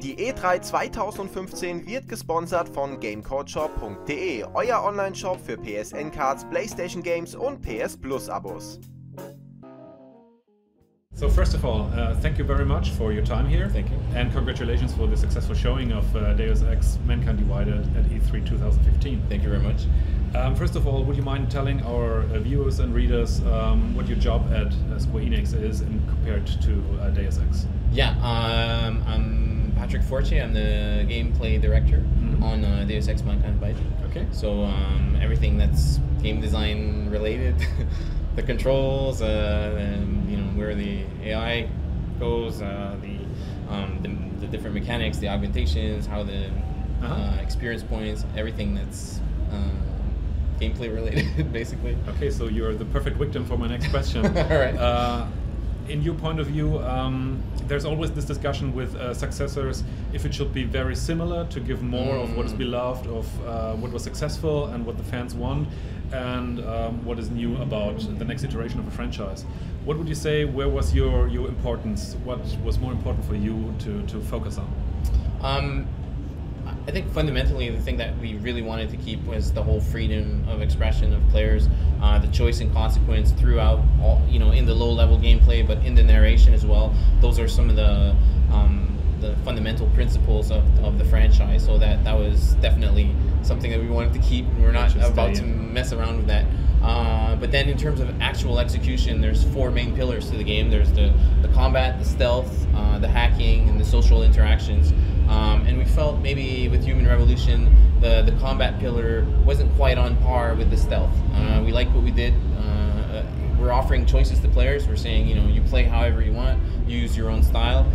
Die E3 2015 wird gesponsert von gamecodeShop.de, euer Online-Shop für PSN-Cards, PlayStation Games und PS Plus-Abos. So first of all, thank you very much for your time here. Thank you. And congratulations for the successful showing of Deus Ex, Mankind Divided at E3 2015. Thank you very much. First of all, would you mind telling our viewers and readers what your job at Square Enix is compared to Deus Ex? Yeah, I'm Patrick Forte. I'm the gameplay director on Deus Ex, Mankind Divided. Okay. So everything that's game design related, the controls, and, you know, where the AI goes, the different mechanics, the augmentations, how the experience points, everything that's gameplay related, basically. Okay, so you're the perfect victim for my next question. All right. In your point of view, there's always this discussion with successors if it should be very similar to give more of what is beloved, of what was successful and what the fans want, and what is new about the next iteration of a franchise. What would you say, where was your importance? What was more important for you to focus on? I think fundamentally the thing that we really wanted to keep was the whole freedom of expression of players, the choice and consequence throughout all, you know, in the low-level gameplay, but in the narration as well. Those are some of the fundamental principles of the franchise. So that was definitely something that we wanted to keep, and we're not about to mess around with that. But then in terms of actual execution, there's four main pillars to the game. There's the combat, the stealth, the hacking, and the social interactions. And we felt maybe with Human Revolution, the combat pillar wasn't quite on par with the stealth. We liked what we did. We're offering choices to players. We're saying, you know, you play however you want, use your own style.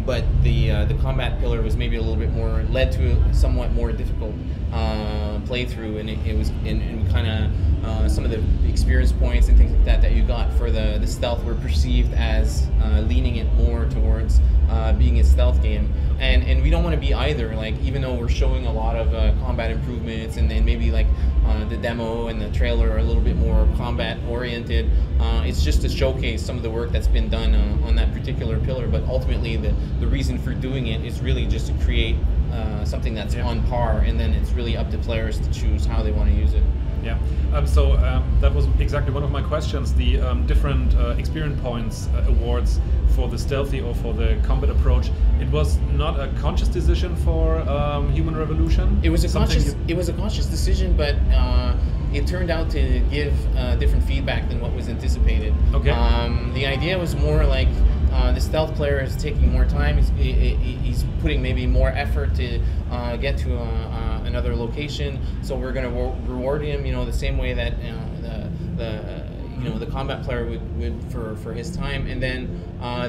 But the combat pillar was maybe a little bit more, led to a somewhat more difficult playthrough, and it was in kind of some of the experience points and things like that you got for the stealth were perceived as leaning it more towards being a stealth game, and we don't want to be either. Like, even though we're showing a lot of combat improvements, and then maybe like the demo and the trailer are a little bit more combat oriented, it's just to showcase some of the work that's been done on that particular pillar. But ultimately, the reason for doing it is really just to create something that's on par, and then it's really up to players to choose how they want to use it. Yeah, so that was exactly one of my questions, the different experience points awards for the stealthy or for the combat approach. It was not a conscious decision for Human Revolution? It was a conscious decision, but it turned out to give different feedback than what was anticipated. Okay. The idea was more like the stealth player is taking more time. He's putting maybe more effort to get to another location. So we're going to reward him, you know, the same way that the combat player would for his time. And then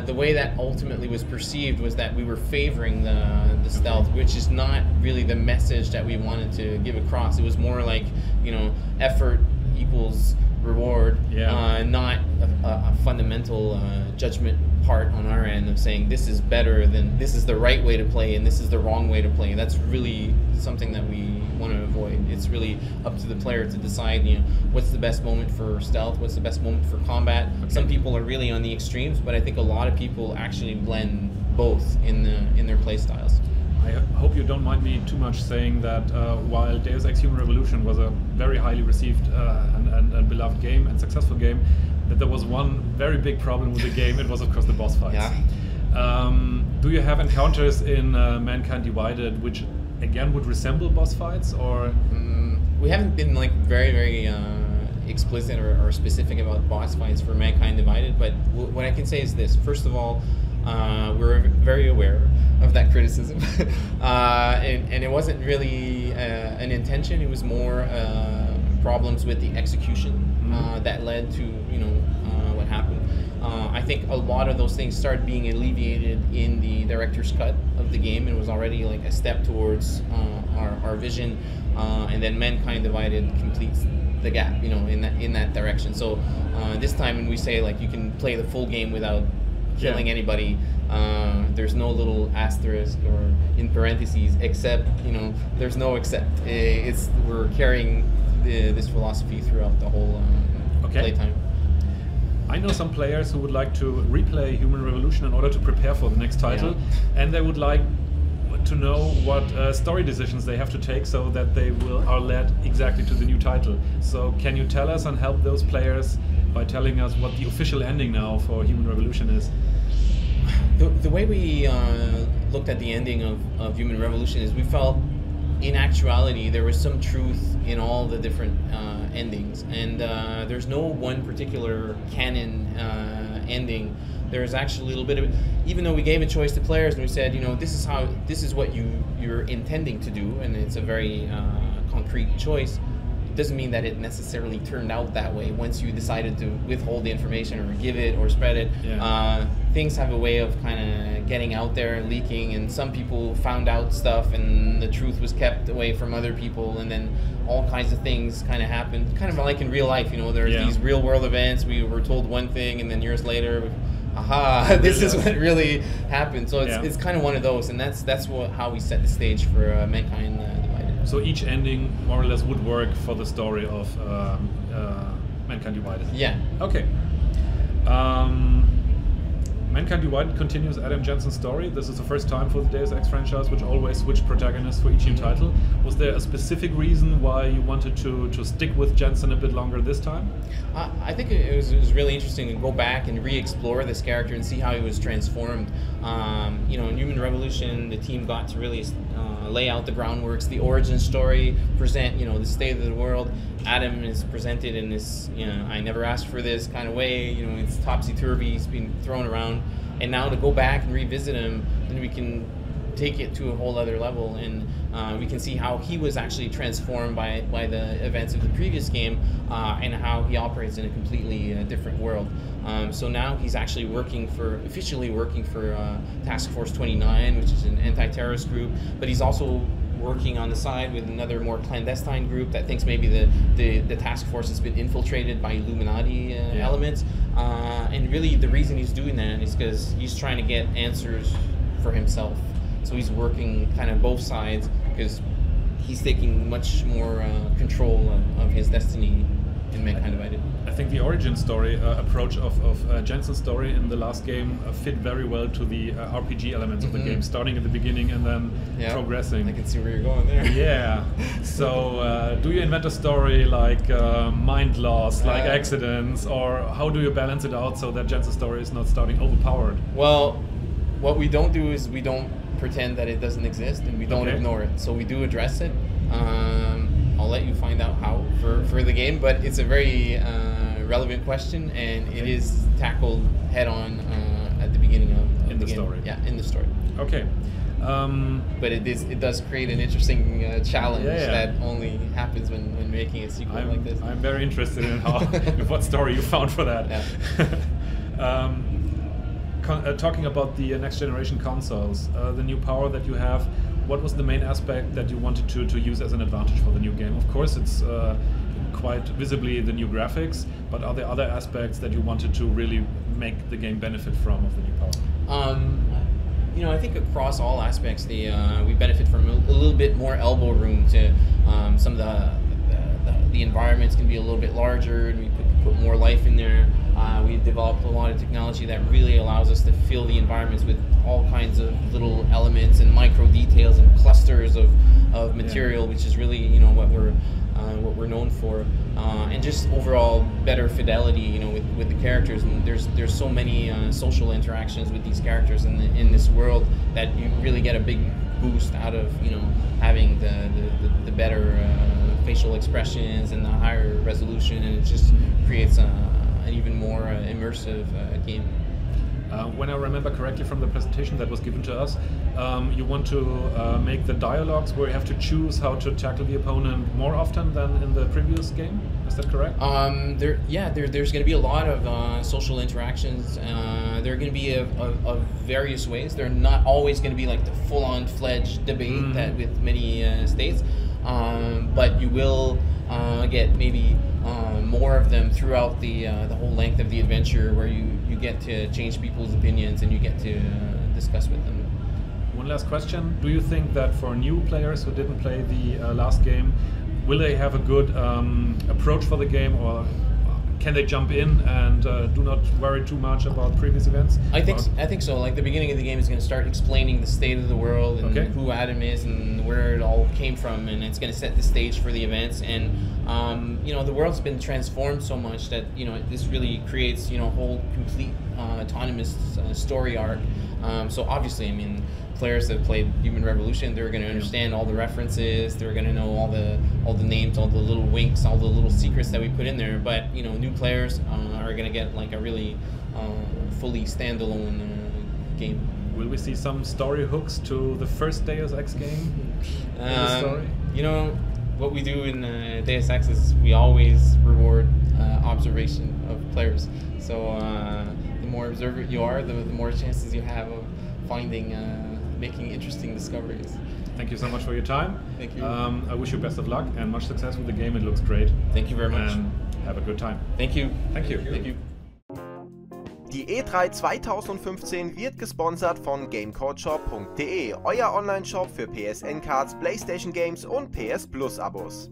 the way that ultimately was perceived was that we were favoring the stealth, which is not really the message that we wanted to give across. It was more like, you know, effort equals reward, not a fundamental judgment part on our end of saying this is better than, this is the right way to play and this is the wrong way to play. That's really something that we want to avoid. It's really up to the player to decide, you know, what's the best moment for stealth, what's the best moment for combat. Okay. Some people are really on the extremes, but I think a lot of people actually blend both in their play styles. I hope you don't mind me too much saying that while Deus Ex Human Revolution was a very highly received and beloved game and successful game, that there was one very big problem with the game. It was, of course, the boss fights. Yeah. Do you have encounters in Mankind Divided which again would resemble boss fights, or? We haven't been like very explicit or specific about boss fights for Mankind Divided, but what I can say is this. First of all, we're very aware of that criticism, and it wasn't really an intention. It was more problems with the execution that led to, you know, what happened. I think a lot of those things started being alleviated in the director's cut of the game, and it was already like a step towards our vision. And then Mankind Divided completes the gap, you know, in that direction. So this time when we say like you can play the full game without killing anybody, there's no little asterisk or in parentheses except, you know, there's no except. We're carrying this philosophy throughout the whole playtime. I know some players who would like to replay Human Revolution in order to prepare for the next title, and they would like to know what story decisions they have to take so that they are led exactly to the new title. So can you tell us and help those players by telling us what the official ending now for Human Revolution is? The way we looked at the ending of Human Revolution is we felt, in actuality, there was some truth in all the different endings, and there's no one particular canon ending. There's actually a little bit of it. Even though we gave a choice to players and we said, this is what you're intending to do, and it's a very concrete choice, it doesn't mean that it necessarily turned out that way. Once you decided to withhold the information or give it or spread it, things have a way of kind of getting out there and leaking, and some people found out stuff and the truth was kept away from other people, and then all kinds of things kind of happened. Kind of like in real life, there's these real world events. We were told one thing and then years later, this is what really happened. So it's kind of one of those, and that's how we set the stage for Mankind Divided. So each ending more or less would work for the story of Mankind Divided. Yeah. Okay. Mankind Divided continues Adam Jensen's story. This is the first time for the Deus Ex franchise which always switched protagonists for each new title. Was there a specific reason why you wanted to stick with Jensen a bit longer this time? I think it was really interesting to go back and re-explore this character and see how he was transformed. In Human Revolution, the team got to really lay out the groundworks, the origin story, present the state of the world. Adam is presented in this I never asked for this kind of way. It's topsy-turvy, he's been thrown around, and now to go back and revisit him, then we can take it to a whole other level, and we can see how he was actually transformed by the events of the previous game, and how he operates in a completely different world. So now he's actually officially working for Task Force 29, which is an anti-terrorist group, but he's also working on the side with another more clandestine group that thinks maybe the task force has been infiltrated by Illuminati elements. And really the reason he's doing that is because he's trying to get answers for himself. So he's working kind of both sides because he's taking much more control of his destiny in Mankind Divided. I think the origin story approach of Jensen's story in the last game fit very well to the RPG elements of the game, starting at the beginning and then progressing. I can see where you're going there. Yeah. So do you invent a story like mind loss, like accidents, or how do you balance it out so that Jensen's story is not starting overpowered? Well, what we don't do is we don't pretend that it doesn't exist, and we don't ignore it. So we do address it. I'll let you find out how for the game, but it's a very relevant question, and it is tackled head on at the beginning of the game. Story. Yeah, in the story. Okay. But it does create an interesting challenge that only happens when making a sequel like this. I'm very interested in what story you found for that. Yeah. Talking about the next generation consoles, the new power that you have, what was the main aspect that you wanted to use as an advantage for the new game? Of course, it's quite visibly the new graphics, but are there other aspects that you wanted to really make the game benefit from of the new power? I think across all aspects, we benefit from a little bit more elbow room to some of the environments can be a little bit larger, and we put more life in there. We've developed a lot of technology that really allows us to fill the environments with all kinds of little elements and micro details and clusters of material, which is really what we're known for, and just overall better fidelity with the characters. And there's so many social interactions with these characters in this world that you really get a big boost out of having the better facial expressions and the higher resolution, and it just creates an even more immersive game. When I remember correctly from the presentation that was given to us, you want to make the dialogues where you have to choose how to tackle the opponent more often than in the previous game. Is that correct? There's going to be a lot of social interactions. They're going to be of various ways. They're not always going to be like the full-on fledged debate that with many states, but you will get maybe more of them throughout the whole length of the adventure, where you get to change people's opinions and you get to discuss with them. One last question. Do you think that for new players who didn't play the last game, will they have a good approach for the game, or can they jump in and do not worry too much about previous events? I think so. Like the beginning of the game is going to start explaining the state of the world and who Adam is and where it all came from, and it's going to set the stage for the events. And you know, the world's been transformed so much that, you know, this really creates, you know, a whole complete autonomous story arc. So obviously, I mean, players that played Human Revolution, they're going to understand all the references, they're going to know all the names, all the little winks, all the little secrets that we put in there. But, you know, new players are going to get like a really fully standalone game. Will we see some story hooks to the first Deus Ex game in the story? You know, what we do in Deus Ex is we always reward observation of players. So the more observant you are, the more chances you have of finding, making interesting discoveries. Thank you so much for your time. Thank you. I wish you best of luck and much success with the game. It looks great. Thank you very much. And have a good time. Thank you. Thank you. Thank you. Die E3 2015 wird gesponsert von GameCodeShop.de, euer Online-Shop für PSN-Cards, PlayStation Games und PS Plus Abos.